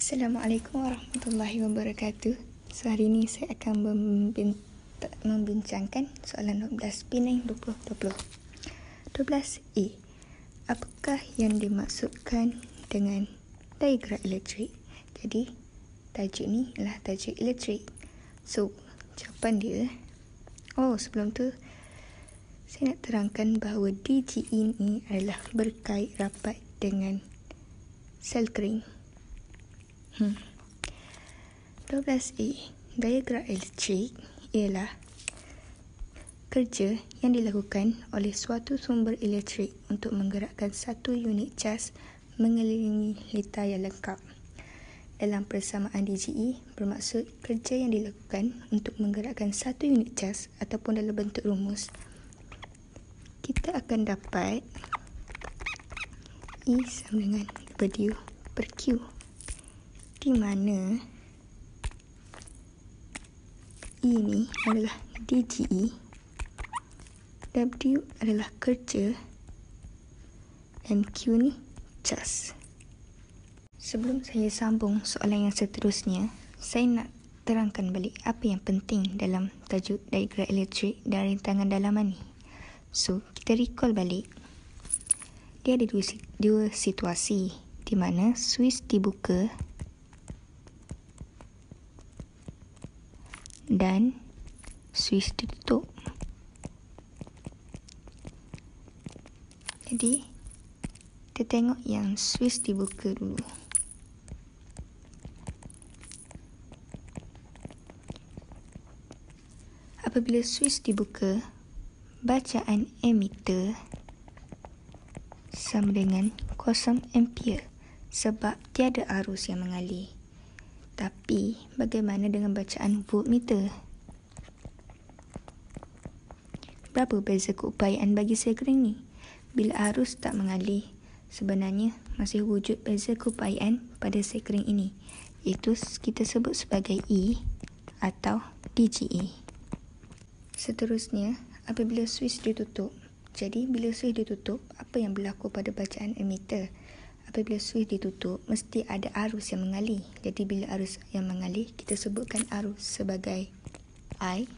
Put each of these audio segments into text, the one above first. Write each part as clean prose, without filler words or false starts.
Assalamualaikum warahmatullahi wabarakatuh. So, hari ini saya akan membincangkan soalan 12 Penang 2020. 12A. Apakah yang dimaksudkan dengan diagram elektrik? Jadi, tajuk ni adalah tajuk elektrik. So, jawapan dia. Sebelum tu, saya nak terangkan bahawa DGE ni adalah berkait rapat dengan sel kering. 12A. Diagram elektrik ialah kerja yang dilakukan oleh suatu sumber elektrik untuk menggerakkan satu unit cas mengelilingi litar yang lengkap. Dalam persamaan DGE bermaksud kerja yang dilakukan untuk menggerakkan satu unit cas ataupun dalam bentuk rumus, kita akan dapat E sama dengan W per Q, di mana E ni adalah DGE, W adalah kerja, dan Q ni cas. Sebelum saya sambung soalan yang seterusnya, saya nak terangkan balik apa yang penting dalam tajuk diagram elektrik dan rintangan dalaman ni. So, kita recall balik. Dia ada dua situasi di mana suis dibuka dan suis ditutup. Jadi, kita tengok yang suis dibuka dulu. Apabila suis dibuka, bacaan emitter sama dengan 0 ampere sebab tiada arus yang mengalir. Tapi, bagaimana dengan bacaan voltmeter? Berapa beza keupayaan bagi sel kering ni? Bila arus tak mengalir, sebenarnya masih wujud beza keupayaan pada sel kering ini, iaitu kita sebut sebagai E atau DGE. Seterusnya, apabila suis ditutup. Jadi, bila suis ditutup, apa yang berlaku pada bacaan emitter? Apabila suis ditutup, mesti ada arus yang mengalir. Jadi, bila arus yang mengalir, kita sebutkan arus sebagai I.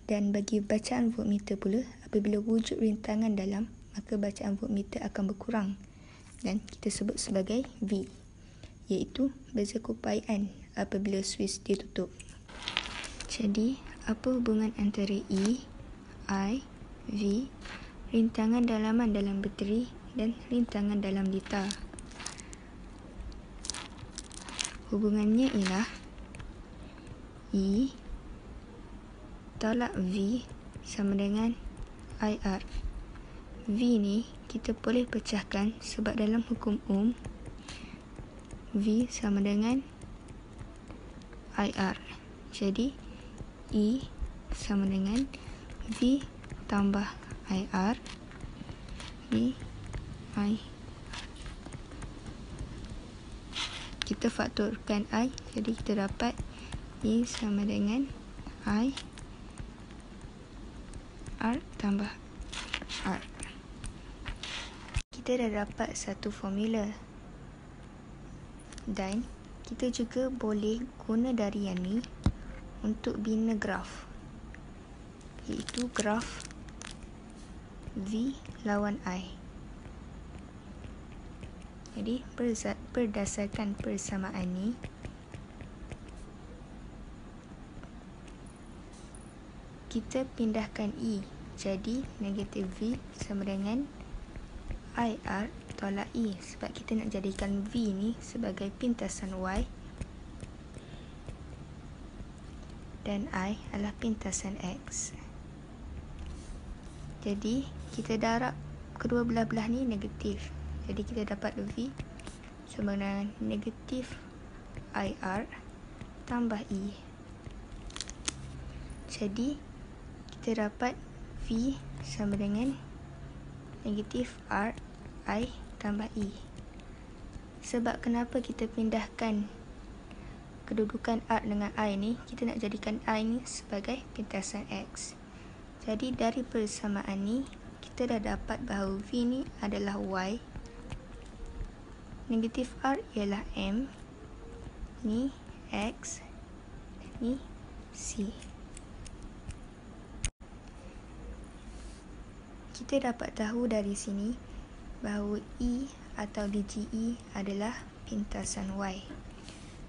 Dan bagi bacaan voltmeter pula, apabila wujud rintangan dalam, maka bacaan voltmeter akan berkurang. Dan kita sebut sebagai V, iaitu beza keupayaan apabila suis ditutup. Jadi, apa hubungan antara E, I, V, rintangan dalaman dalam bateri dan rintangan dalam litar? Hubungannya ialah E tolak V sama dengan IR. V ni kita boleh pecahkan sebab dalam hukum Ohm V sama dengan IR. Jadi E sama dengan V tambah IR di I. Kita faktorkan I, jadi kita dapat E sama dengan I R tambah R. Kita dah dapat satu formula, dan kita juga boleh guna dari yang ni untuk bina graf, iaitu graf V lawan I. Jadi, berdasarkan persamaan ni, kita pindahkan E. Jadi, negatif V sama dengan IR tolak E. Sebab kita nak jadikan V ni sebagai pintasan Y dan I adalah pintasan X. Jadi, kita darab kedua belah-belah ni negatif. Jadi, kita dapat V sama dengan negatif IR tambah E. Jadi, kita dapat V sama dengan negatif R I tambah E. Sebab kenapa kita pindahkan kedudukan R dengan I ni, kita nak jadikan I ni sebagai pintasan X. Jadi dari persamaan ni, kita dah dapat bahawa V ni adalah Y, negatif R ialah M, Ni X, ni C. Kita dapat tahu dari sini bahawa E atau DGE adalah pintasan Y.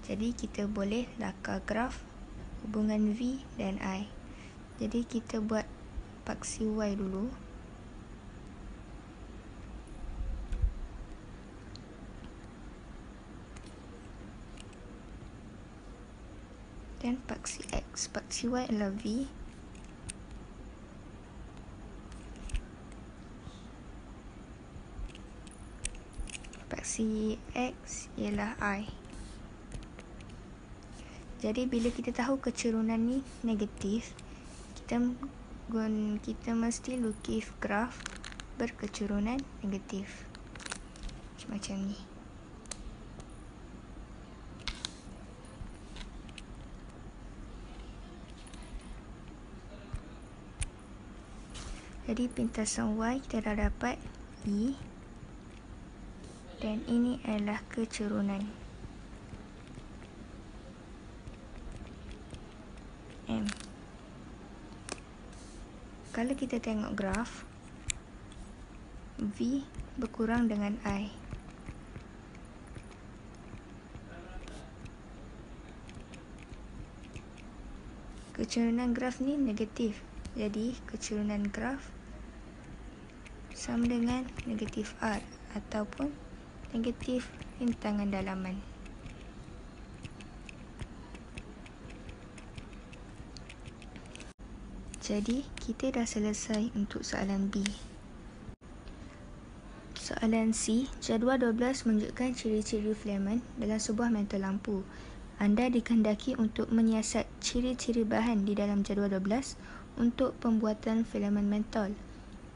Jadi kita boleh lakar graf hubungan V dan I. Jadi kita buat paksi Y dulu. Dan paksi X. Paksi Y adalah V. Paksi X ialah I. Jadi bila kita tahu kecerunan ni negatif, kita mesti lukis graf berkecerunan negatif. Macam ni. Jadi pintasan Y kita dah dapat E, dan ini adalah kecerunan M. Kalau kita tengok graf, V berkurang dengan I. Kecerunan graf ni negatif. Jadi kecerunan graf sama dengan negatif R ataupun negatif rintangan dalaman. Jadi kita dah selesai untuk soalan B. Soalan C, jadual 12 menunjukkan ciri-ciri filament dalam sebuah mentol lampu. Anda dikehendaki untuk menyiasat ciri-ciri bahan di dalam jadual 12 untuk pembuatan filament mentol.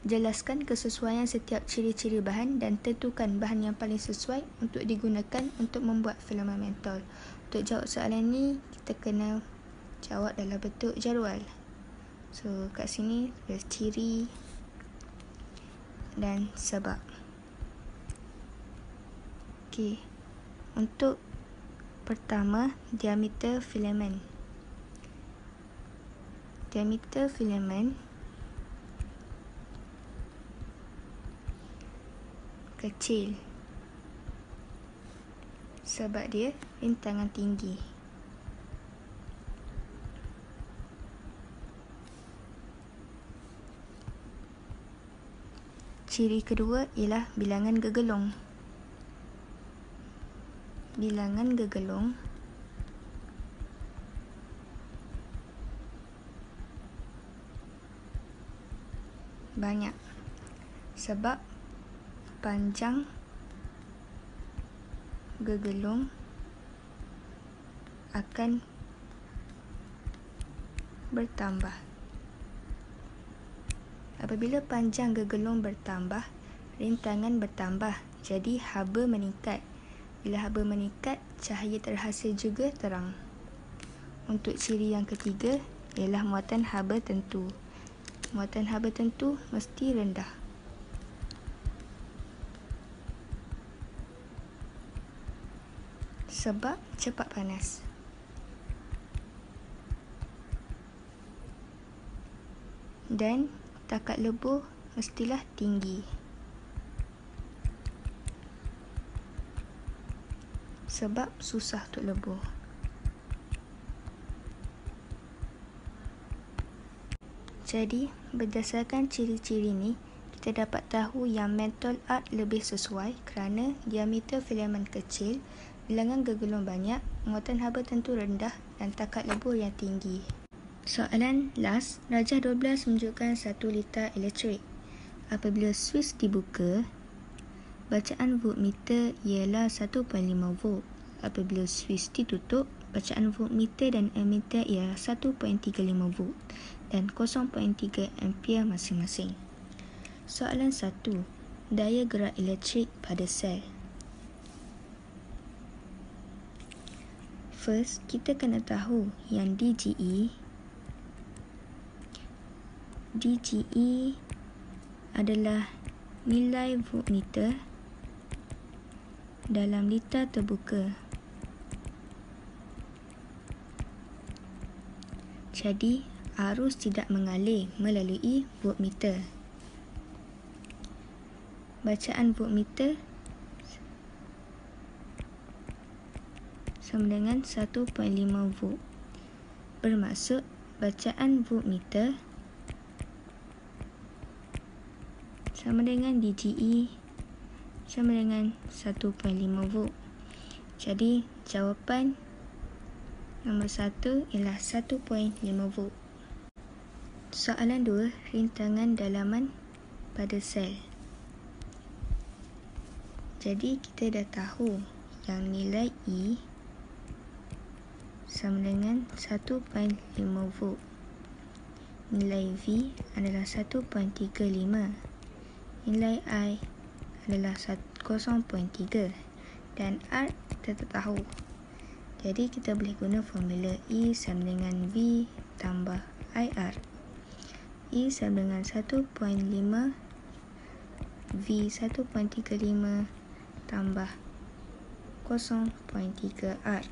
Jelaskan kesesuaian setiap ciri-ciri bahan dan tentukan bahan yang paling sesuai untuk digunakan untuk membuat filament mentol. Untuk jawab soalan ni, kita kena jawab dalam bentuk jadual. So, kat sini ada ciri dan sebab. Okey. Untuk pertama, diameter filament. Diameter filament kecil sebab dia rintangan tinggi. Ciri kedua ialah bilangan gegelung. Bilangan gegelung banyak sebab panjang gegelung akan bertambah. Apabila panjang gegelung bertambah, rintangan bertambah, jadi haba meningkat. Bila haba meningkat, cahaya terhasil juga terang. Untuk ciri yang ketiga ialah muatan haba tentu. Muatan haba tentu mesti rendah. Sebab cepat panas. Dan takat lebur mestilah tinggi. Sebab susah untuk lebur. Jadi, berdasarkan ciri-ciri ni, kita dapat tahu yang mentol art lebih sesuai kerana diameter filament kecil, bilangan gegelung banyak, muatan haba tentu rendah dan takat lebur yang tinggi. Soalan last, darjah 12 menunjukkan 1 liter elektrik. Apabila suis dibuka, bacaan voltmeter ialah 1.5 volt. Apabila suis ditutup, bacaan voltmeter dan ammeter ialah 1.35 volt dan 0.3 ampere masing-masing. Soalan 1, daya gerak elektrik pada sel. First, kita kena tahu yang DGE adalah nilai voltmeter dalam liter terbuka. Jadi, arus tidak mengalir melalui voltmeter. Bacaan voltmeter sama dengan 1.5 volt. Bermaksud, bacaan voltmeter sama dengan DGE sama dengan 1.5 volt. Jadi, jawapan nombor 1 ialah 1.5 volt. Soalan 2, rintangan dalaman pada sel. Jadi, kita dah tahu yang nilai E sama dengan 1.5 volt. Nilai V adalah 1.35. Nilai I adalah 0.3. Dan R kita tak tahu. Jadi kita boleh guna formula E sama dengan V tambah IR. E sama dengan 1.5 V 1.35 tambah 0.3 R.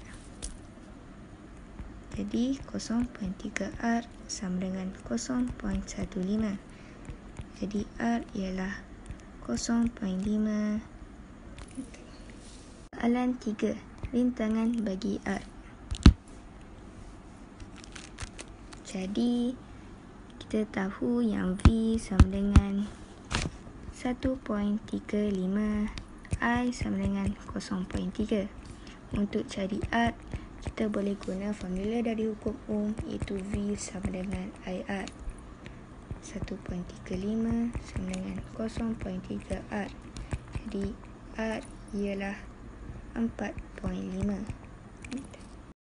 Jadi 0.3 R sama dengan 0.15. Jadi R ialah 0.5. Soalan 3, rintangan bagi R. Jadi kita tahu yang V sama dengan 1.35, I sama dengan 0.3. Untuk cari R, kita boleh guna formula dari hukum Ohm, iaitu V sama dengan IR. 1.35 sama dengan 0.3 R. Jadi R ialah 4.5.